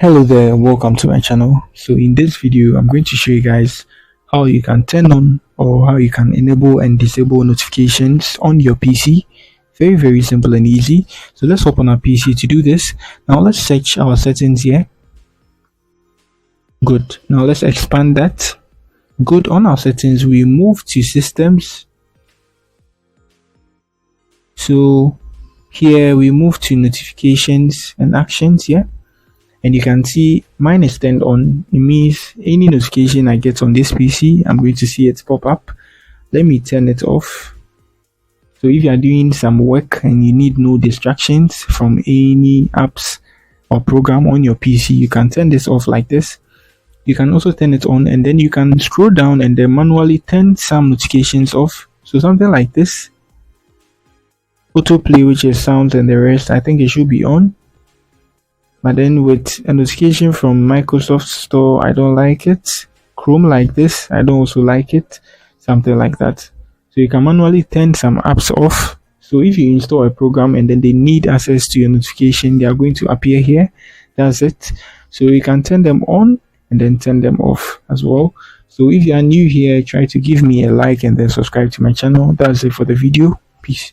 Hello there, welcome to my channel. So in this video I'm going to show you guys how you can turn on or how you can enable and disable notifications on your PC. Very simple and easy. So let's open our PC to do this. Now let's search our settings here. Good. Now let's expand that. Good. On our settings we move to systems. So here we move to notifications and actions here. And you can see mine is turned on. It means any notification I get on this PC, I'm going to see it pop up. Let me turn it off. So if you are doing some work and you need no distractions from any apps or program on your PC, you can turn this off like this. You can also turn it on, and then you can scroll down and then manually turn some notifications off. So something like this. Autoplay, which is sounds and the rest, I think it should be on. But then with a notification from Microsoft Store, I don't like it. Chrome like this, I don't also like it. Something like that. So you can manually turn some apps off. So if you install a program and then they need access to your notification, they are going to appear here. That's it. So you can turn them on and then turn them off as well. So if you are new here, try to give me a like and then subscribe to my channel. That's it for the video. Peace.